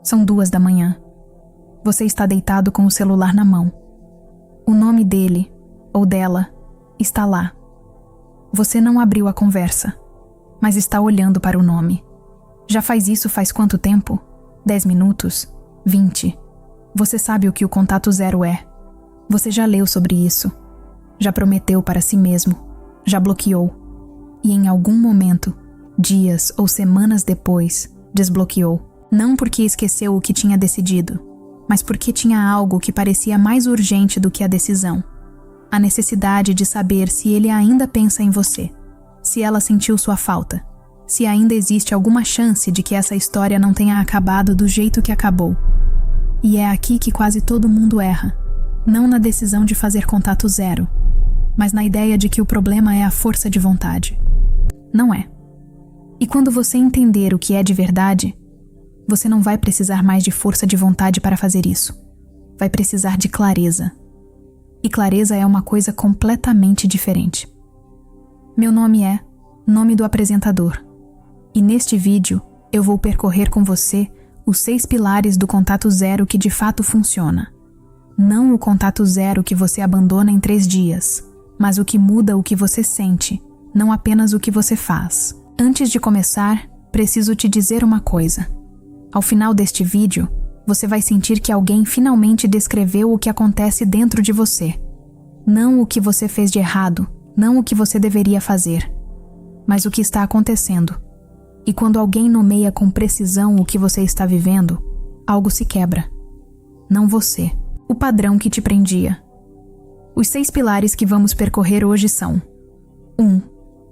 São 2 da manhã. Você está deitado com o celular na mão. O nome dele, ou dela, está lá. Você não abriu a conversa, mas está olhando para o nome. Já faz isso faz quanto tempo? 10 minutos? 20? Você sabe o que o contato zero é. Você já leu sobre isso. Já prometeu para si mesmo. Já bloqueou. E em algum momento, dias ou semanas depois, desbloqueou. Não porque esqueceu o que tinha decidido, mas porque tinha algo que parecia mais urgente do que a decisão. A necessidade de saber se ele ainda pensa em você, se ela sentiu sua falta, se ainda existe alguma chance de que essa história não tenha acabado do jeito que acabou. E é aqui que quase todo mundo erra, não na decisão de fazer contato zero, mas na ideia de que o problema é a força de vontade. Não é. E quando você entender o que é de verdade, você não vai precisar mais de força de vontade para fazer isso. Vai precisar de clareza. E clareza é uma coisa completamente diferente. Meu nome é Nome do Apresentador. E neste vídeo, eu vou percorrer com você os 6 pilares do contato zero que de fato funciona. Não o contato zero que você abandona em 3 dias, mas o que muda o que você sente, não apenas o que você faz. Antes de começar, preciso te dizer uma coisa. Ao final deste vídeo, você vai sentir que alguém finalmente descreveu o que acontece dentro de você. Não o que você fez de errado, não o que você deveria fazer, mas o que está acontecendo. E quando alguém nomeia com precisão o que você está vivendo, algo se quebra. Não você, o padrão que te prendia. Os 6 pilares que vamos percorrer hoje são: 1.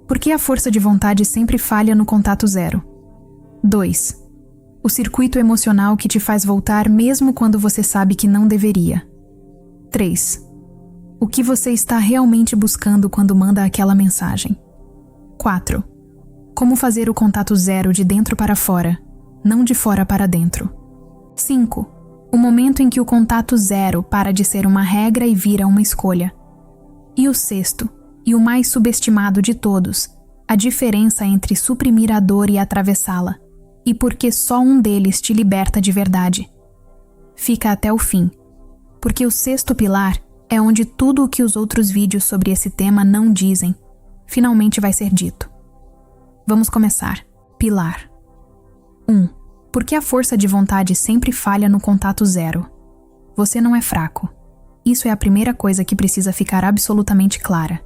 Por que a força de vontade sempre falha no contato zero? 2. O circuito emocional que te faz voltar mesmo quando você sabe que não deveria. 3. O que você está realmente buscando quando manda aquela mensagem. 4. Como fazer o contato zero de dentro para fora, não de fora para dentro. 5. O momento em que o contato zero para de ser uma regra e vira uma escolha. E o 6º, e o mais subestimado de todos, a diferença entre suprimir a dor e atravessá-la. E porque só um deles te liberta de verdade. Fica até o fim, porque o 6º pilar é onde tudo o que os outros vídeos sobre esse tema não dizem, finalmente vai ser dito. Vamos começar. Pilar 1. Por que a força de vontade sempre falha no contato zero? Você não é fraco. Isso é a primeira coisa que precisa ficar absolutamente clara.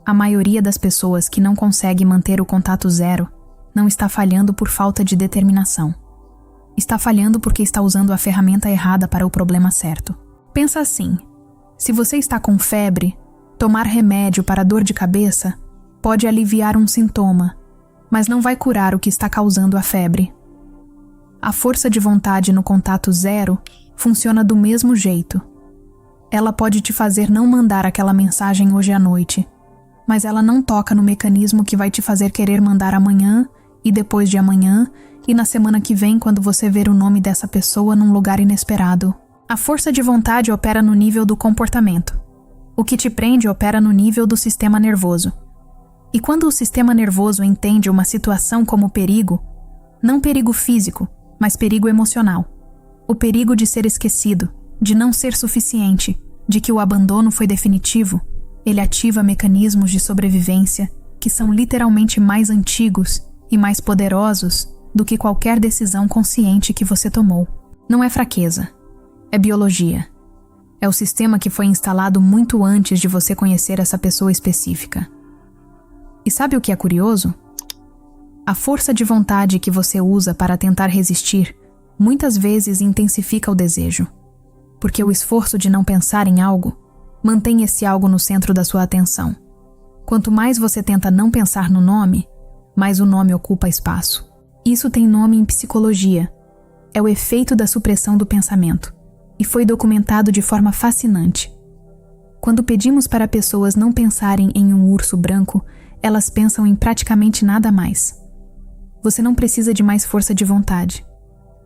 A maioria das pessoas que não consegue manter o contato zero não está falhando por falta de determinação. Está falhando porque está usando a ferramenta errada para o problema certo. Pensa assim: se você está com febre, tomar remédio para dor de cabeça pode aliviar um sintoma, mas não vai curar o que está causando a febre. A força de vontade no contato zero funciona do mesmo jeito. Ela pode te fazer não mandar aquela mensagem hoje à noite, mas ela não toca no mecanismo que vai te fazer querer mandar amanhã, e depois de amanhã, e na semana que vem quando você ver o nome dessa pessoa num lugar inesperado. A força de vontade opera no nível do comportamento. O que te prende opera no nível do sistema nervoso. E quando o sistema nervoso entende uma situação como perigo, não perigo físico, mas perigo emocional, o perigo de ser esquecido, de não ser suficiente, de que o abandono foi definitivo, ele ativa mecanismos de sobrevivência que são literalmente mais antigos e mais poderosos do que qualquer decisão consciente que você tomou. Não é fraqueza, é biologia. É o sistema que foi instalado muito antes de você conhecer essa pessoa específica. E sabe o que é curioso? A força de vontade que você usa para tentar resistir muitas vezes intensifica o desejo, porque o esforço de não pensar em algo mantém esse algo no centro da sua atenção. Quanto mais você tenta não pensar no nome, mais o nome ocupa espaço. Isso tem nome em psicologia. É o efeito da supressão do pensamento, e foi documentado de forma fascinante. Quando pedimos para pessoas não pensarem em um urso branco, elas pensam em praticamente nada mais. Você não precisa de mais força de vontade.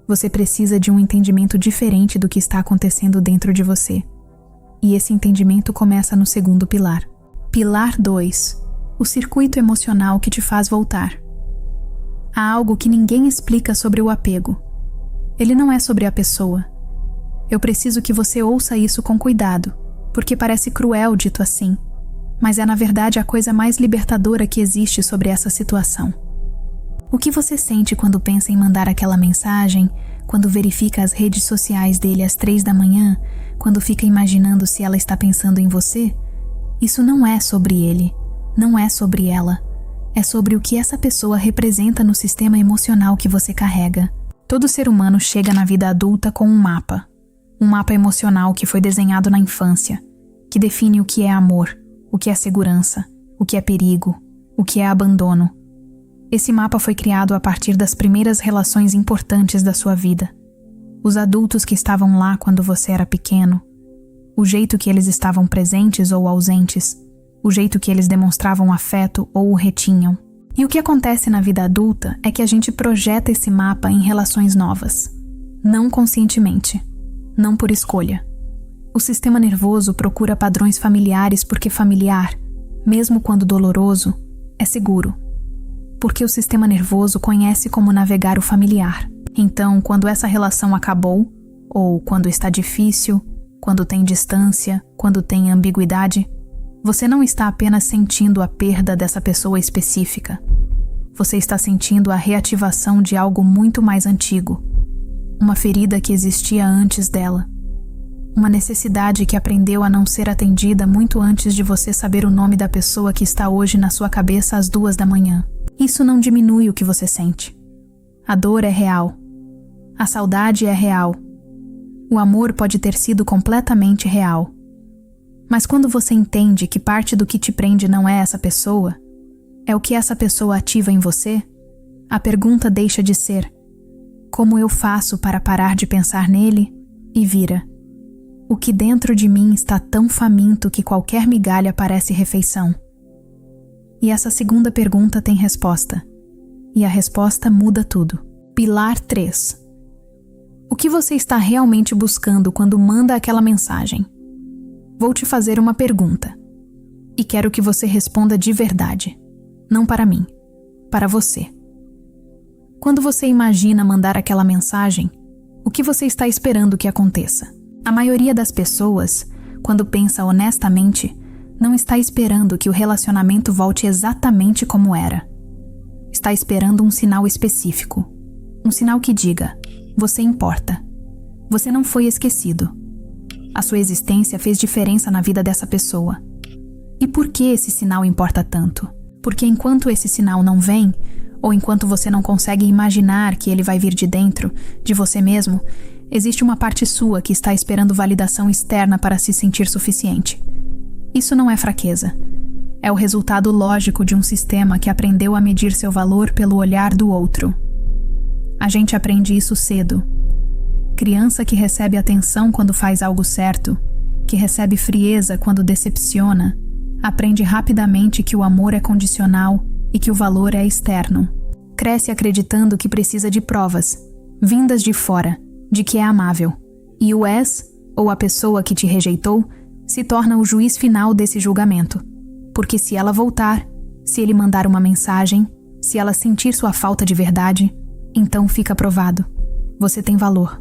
Você precisa de um entendimento diferente do que está acontecendo dentro de você. E esse entendimento começa no 2º pilar. Pilar 2. O circuito emocional que te faz voltar. Há algo que ninguém explica sobre o apego. Ele não é sobre a pessoa. Eu preciso que você ouça isso com cuidado, porque parece cruel dito assim, mas é na verdade a coisa mais libertadora que existe sobre essa situação. O que você sente quando pensa em mandar aquela mensagem, quando verifica as redes sociais dele às 3 da manhã, quando fica imaginando se ela está pensando em você? Isso não é sobre ele, não é sobre ela. É sobre o que essa pessoa representa no sistema emocional que você carrega. Todo ser humano chega na vida adulta com um mapa emocional que foi desenhado na infância, que define o que é amor, o que é segurança, o que é perigo, o que é abandono. Esse mapa foi criado a partir das primeiras relações importantes da sua vida. Os adultos que estavam lá quando você era pequeno, o jeito que eles estavam presentes ou ausentes, o jeito que eles demonstravam afeto ou o retinham. E o que acontece na vida adulta é que a gente projeta esse mapa em relações novas, não conscientemente, não por escolha. O sistema nervoso procura padrões familiares porque familiar, mesmo quando doloroso, é seguro. Porque o sistema nervoso conhece como navegar o familiar. Então, quando essa relação acabou, ou quando está difícil, quando tem distância, quando tem ambiguidade, você não está apenas sentindo a perda dessa pessoa específica. Você está sentindo a reativação de algo muito mais antigo. Uma ferida que existia antes dela. Uma necessidade que aprendeu a não ser atendida muito antes de você saber o nome da pessoa que está hoje na sua cabeça às 2 da manhã. Isso não diminui o que você sente. A dor é real. A saudade é real. O amor pode ter sido completamente real. Mas quando você entende que parte do que te prende não é essa pessoa, é o que essa pessoa ativa em você, a pergunta deixa de ser: como eu faço para parar de pensar nele? E vira: o que dentro de mim está tão faminto que qualquer migalha parece refeição? E essa segunda pergunta tem resposta. E a resposta muda tudo. Pilar 3. O que você está realmente buscando quando manda aquela mensagem? Vou te fazer uma pergunta. E quero que você responda de verdade. Não para mim. Para você. Quando você imagina mandar aquela mensagem, o que você está esperando que aconteça? A maioria das pessoas, quando pensa honestamente, não está esperando que o relacionamento volte exatamente como era. Está esperando um sinal específico. Um sinal que diga: você importa. Você não foi esquecido. A sua existência fez diferença na vida dessa pessoa. E por que esse sinal importa tanto? Porque enquanto esse sinal não vem, ou enquanto você não consegue imaginar que ele vai vir de dentro, de você mesmo, existe uma parte sua que está esperando validação externa para se sentir suficiente. Isso não é fraqueza. É o resultado lógico de um sistema que aprendeu a medir seu valor pelo olhar do outro. A gente aprende isso cedo. Criança que recebe atenção quando faz algo certo, que recebe frieza quando decepciona, aprende rapidamente que o amor é condicional e que o valor é externo. Cresce acreditando que precisa de provas, vindas de fora, de que é amável. E o ex, ou a pessoa que te rejeitou, se torna o juiz final desse julgamento. Porque se ela voltar, se ele mandar uma mensagem, se ela sentir sua falta de verdade, então fica provado. Você tem valor.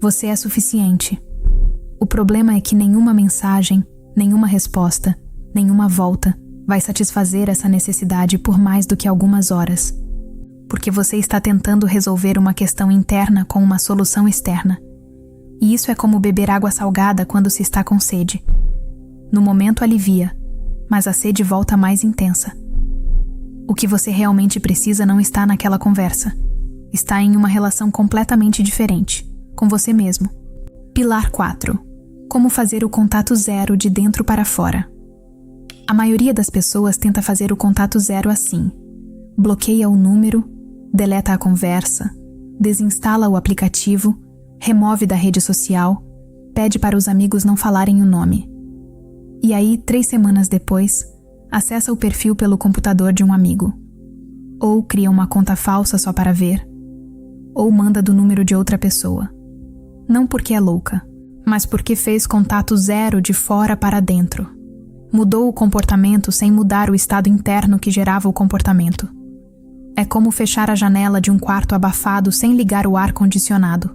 Você é suficiente. O problema é que nenhuma mensagem, nenhuma resposta, nenhuma volta vai satisfazer essa necessidade por mais do que algumas horas. Porque você está tentando resolver uma questão interna com uma solução externa. E isso é como beber água salgada quando se está com sede. No momento alivia, mas a sede volta mais intensa. O que você realmente precisa não está naquela conversa. Está em uma relação completamente diferente, com você mesmo. Pilar 4. Como fazer o contato zero de dentro para fora. A maioria das pessoas tenta fazer o contato zero assim. Bloqueia o número, deleta a conversa, desinstala o aplicativo, remove da rede social, pede para os amigos não falarem o nome. E aí, 3 semanas depois, acessa o perfil pelo computador de um amigo. Ou cria uma conta falsa só para ver, ou manda do número de outra pessoa. Não porque é louca, mas porque fez contato zero de fora para dentro. Mudou o comportamento sem mudar o estado interno que gerava o comportamento. É como fechar a janela de um quarto abafado sem ligar o ar-condicionado.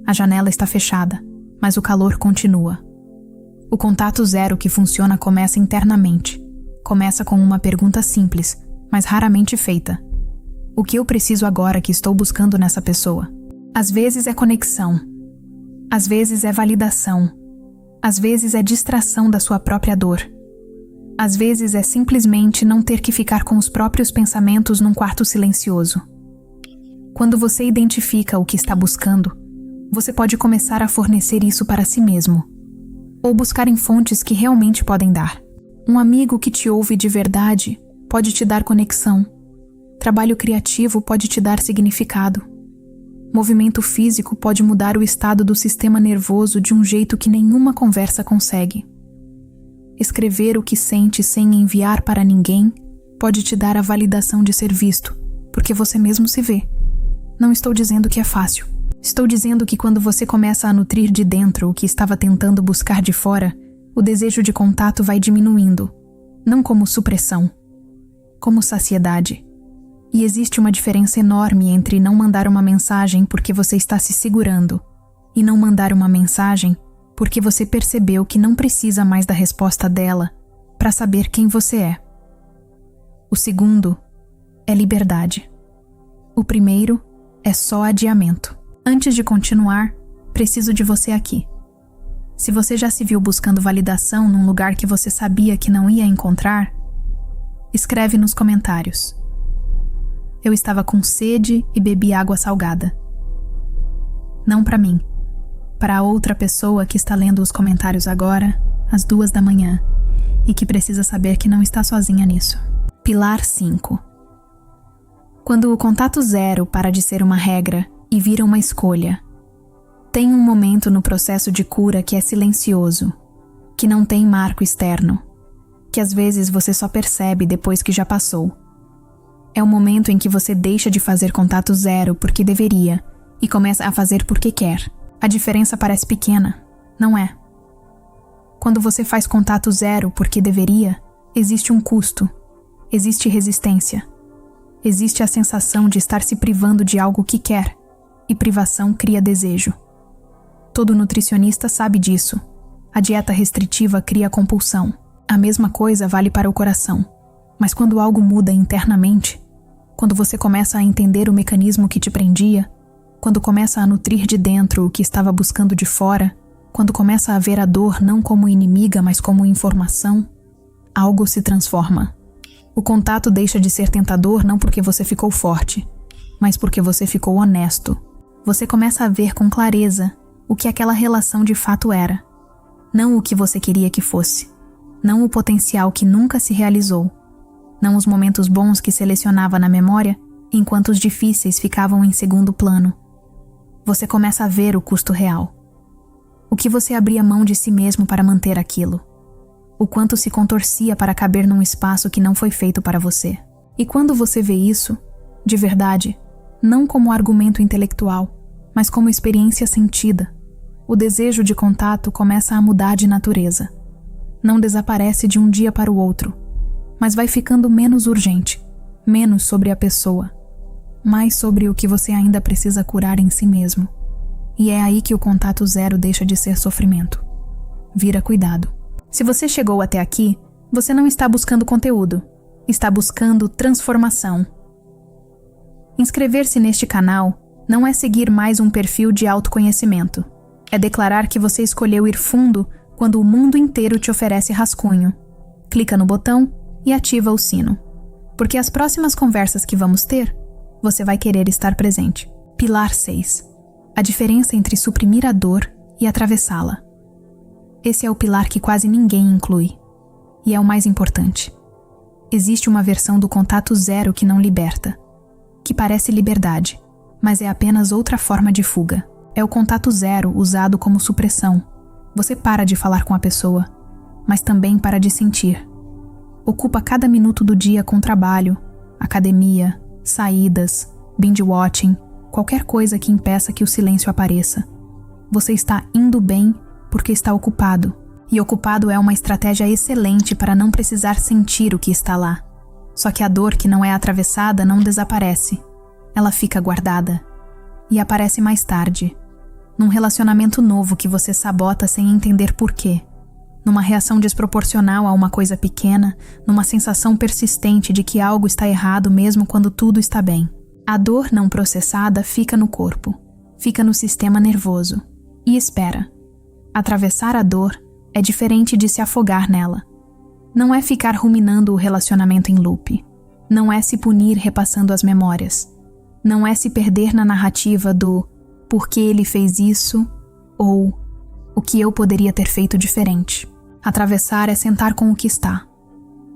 A janela está fechada, mas o calor continua. O contato zero que funciona começa internamente. Começa com uma pergunta simples, mas raramente feita. O que eu preciso agora que estou buscando nessa pessoa? Às vezes é conexão. Às vezes é validação. Às vezes é distração da sua própria dor. Às vezes é simplesmente não ter que ficar com os próprios pensamentos num quarto silencioso. Quando você identifica o que está buscando, você pode começar a fornecer isso para si mesmo. Ou buscar em fontes que realmente podem dar. Um amigo que te ouve de verdade pode te dar conexão. Trabalho criativo pode te dar significado. Movimento físico pode mudar o estado do sistema nervoso de um jeito que nenhuma conversa consegue. Escrever o que sente sem enviar para ninguém pode te dar a validação de ser visto, porque você mesmo se vê. Não estou dizendo que é fácil. Estou dizendo que quando você começa a nutrir de dentro o que estava tentando buscar de fora, o desejo de contato vai diminuindo, não como supressão, como saciedade. E existe uma diferença enorme entre não mandar uma mensagem porque você está se segurando e não mandar uma mensagem porque você percebeu que não precisa mais da resposta dela para saber quem você é. O segundo é liberdade. O primeiro é só adiamento. Antes de continuar, preciso de você aqui. Se você já se viu buscando validação num lugar que você sabia que não ia encontrar, escreve nos comentários. Eu estava com sede e bebi água salgada. Não para mim, para a outra pessoa que está lendo os comentários agora, às 2 da manhã, e que precisa saber que não está sozinha nisso. Pilar 5. Quando o contato zero para de ser uma regra e vira uma escolha, tem um momento no processo de cura que é silencioso, que não tem marco externo, que às vezes você só percebe depois que já passou. É o momento em que você deixa de fazer contato zero porque deveria e começa a fazer porque quer. A diferença parece pequena, não é? Quando você faz contato zero porque deveria, existe um custo, existe resistência, existe a sensação de estar se privando de algo que quer, e privação cria desejo. Todo nutricionista sabe disso. A dieta restritiva cria compulsão. A mesma coisa vale para o coração. Mas quando algo muda internamente, quando você começa a entender o mecanismo que te prendia, quando começa a nutrir de dentro o que estava buscando de fora, quando começa a ver a dor não como inimiga, mas como informação, algo se transforma. O contato deixa de ser tentador não porque você ficou forte, mas porque você ficou honesto. Você começa a ver com clareza o que aquela relação de fato era. Não o que você queria que fosse. Não o potencial que nunca se realizou. Não os momentos bons que selecionava na memória, enquanto os difíceis ficavam em segundo plano. Você começa a ver o custo real. O que você abria mão de si mesmo para manter aquilo. O quanto se contorcia para caber num espaço que não foi feito para você. E quando você vê isso, de verdade, não como argumento intelectual, mas como experiência sentida, o desejo de contato começa a mudar de natureza. Não desaparece de um dia para o outro, mas vai ficando menos urgente, menos sobre a pessoa, mais sobre o que você ainda precisa curar em si mesmo. E é aí que o contato zero deixa de ser sofrimento. Vira cuidado. Se você chegou até aqui, você não está buscando conteúdo, está buscando transformação. Inscrever-se neste canal não é seguir mais um perfil de autoconhecimento. É declarar que você escolheu ir fundo quando o mundo inteiro te oferece rascunho. Clica no botão e ativa o sino. Porque as próximas conversas que vamos ter, você vai querer estar presente. Pilar 6. A diferença entre suprimir a dor e atravessá-la. Esse é o pilar que quase ninguém inclui. E é o mais importante. Existe uma versão do contato zero que não liberta, que parece liberdade, mas é apenas outra forma de fuga. É o contato zero usado como supressão. Você para de falar com a pessoa, mas também para de sentir. Ocupa cada minuto do dia com trabalho, academia, saídas, binge-watching, qualquer coisa que impeça que o silêncio apareça. Você está indo bem porque está ocupado. E ocupado é uma estratégia excelente para não precisar sentir o que está lá. Só que a dor que não é atravessada não desaparece. Ela fica guardada. E aparece mais tarde. num relacionamento novo que você sabota sem entender porquê, numa reação desproporcional a uma coisa pequena, numa sensação persistente de que algo está errado mesmo quando tudo está bem. A dor não processada fica no corpo, fica no sistema nervoso e espera. Atravessar a dor é diferente de se afogar nela. Não é ficar ruminando o relacionamento em loop. Não é se punir repassando as memórias. Não é se perder na narrativa do por que ele fez isso ou o que eu poderia ter feito diferente. Atravessar é sentar com o que está.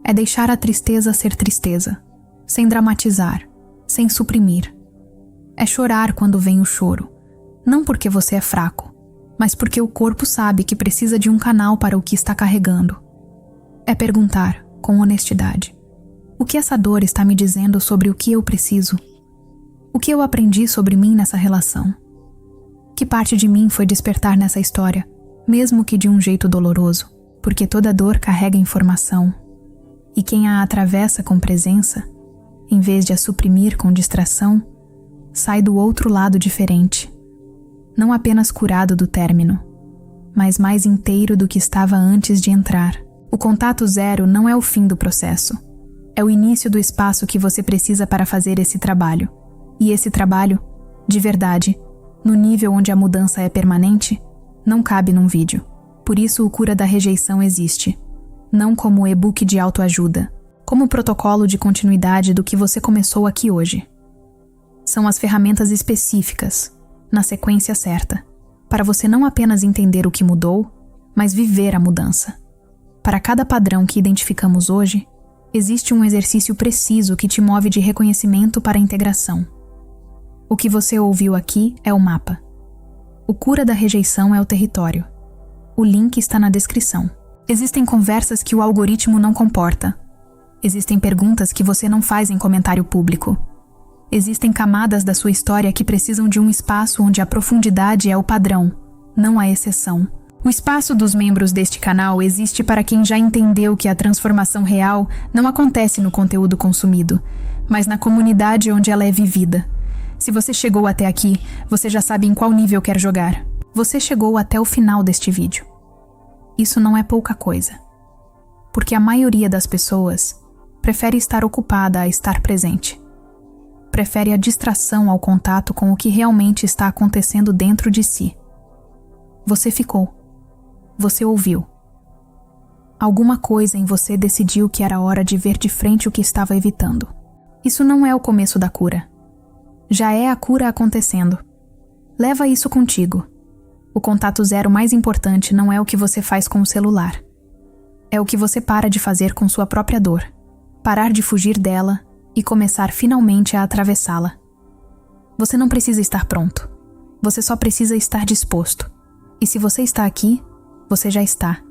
É deixar a tristeza ser tristeza, sem dramatizar, sem suprimir. É chorar quando vem o choro, não porque você é fraco, mas porque o corpo sabe que precisa de um canal para o que está carregando. É perguntar, com honestidade, o que essa dor está me dizendo sobre o que eu preciso? O que eu aprendi sobre mim nessa relação? Que parte de mim foi despertar nessa história, mesmo que de um jeito doloroso, porque toda dor carrega informação, e quem a atravessa com presença, em vez de a suprimir com distração, sai do outro lado diferente, não apenas curado do término, mas mais inteiro do que estava antes de entrar. O contato zero não é o fim do processo, é o início do espaço que você precisa para fazer esse trabalho. E esse trabalho, de verdade, no nível onde a mudança é permanente, não cabe num vídeo. Por isso o Cura da Rejeição existe, não como e-book de autoajuda, como protocolo de continuidade do que você começou aqui hoje. São as ferramentas específicas, na sequência certa, para você não apenas entender o que mudou, mas viver a mudança. Para cada padrão que identificamos hoje, existe um exercício preciso que te move de reconhecimento para a integração. O que você ouviu aqui é o mapa. O Cura da Rejeição é o território. O link está na descrição. Existem conversas que o algoritmo não comporta. Existem perguntas que você não faz em comentário público. Existem camadas da sua história que precisam de um espaço onde a profundidade é o padrão, não a exceção. O espaço dos membros deste canal existe para quem já entendeu que a transformação real não acontece no conteúdo consumido, mas na comunidade onde ela é vivida. Se você chegou até aqui, você já sabe em qual nível quer jogar. Você chegou até o final deste vídeo. Isso não é pouca coisa. Porque a maioria das pessoas prefere estar ocupada a estar presente. Prefere a distração ao contato com o que realmente está acontecendo dentro de si. Você ficou. Você ouviu. Alguma coisa em você decidiu que era hora de ver de frente o que estava evitando. Isso não é o começo da cura. Já é a cura acontecendo. Leva isso contigo. O contato zero mais importante não é o que você faz com o celular. É o que você para de fazer com sua própria dor. Parar de fugir dela e começar finalmente a atravessá-la. Você não precisa estar pronto. Você só precisa estar disposto. E se você está aqui, você já está.